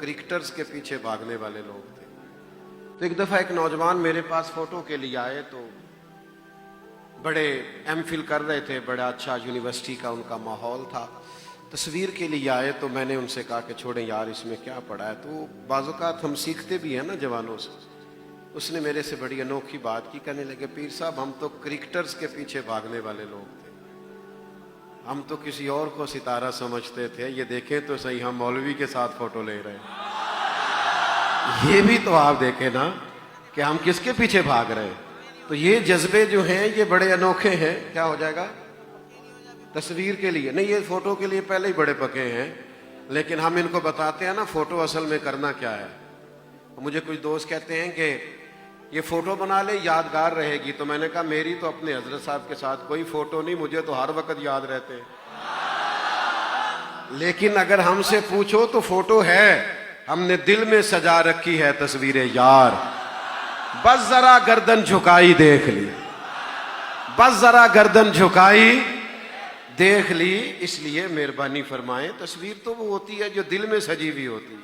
Cricketers के पीछे भागने वाले लोग थे। तो एक दफा एक नौजवान मेरे पास फोटो के लिए आए, तो बड़े एमफिल कर रहे थे, बड़ा अच्छा यूनिवर्सिटी का उनका माहौल था। तस्वीर के लिए आए तो मैंने उनसे कहा कि छोड़ें यार, इसमें क्या पड़ा है। तो बाज़-औक़ात हम सीखते भी हैं ना जवानों से। उसने मेरे से बड़ी अनोखी बात की, कहने लगे पीर साहब हम तो क्रिकेटर्स के पीछे भागने वाले लोग थे, हम तो किसी और को सितारा समझते थे, ये देखें तो सही हम मौलवी के साथ फोटो ले रहे हैं। ये भी तो आप देखें ना कि हम किसके पीछे भाग रहे हैं। तो ये जज्बे जो हैं ये बड़े अनोखे हैं। क्या हो जाएगा? तस्वीर के लिए नहीं, ये फोटो के लिए पहले ही बड़े पके हैं, लेकिन हम इनको बताते हैं ना फोटो असल में करना क्या है। मुझे कुछ दोस्त कहते हैं कि ये फोटो बना ले, यादगार रहेगी। तो मैंने कहा मेरी तो अपने हजरत साहब के साथ कोई फोटो नहीं, मुझे तो हर वक्त याद रहते हैं। लेकिन अगर हमसे पूछो तो फोटो है, हमने दिल में सजा रखी है तस्वीरें यार। बस जरा गर्दन झुकाई देख ली, बस जरा गर्दन झुकाई देख ली। इसलिए मेहरबानी फरमाएं, तस्वीर तो वो होती है जो दिल में सजी हुई होती है।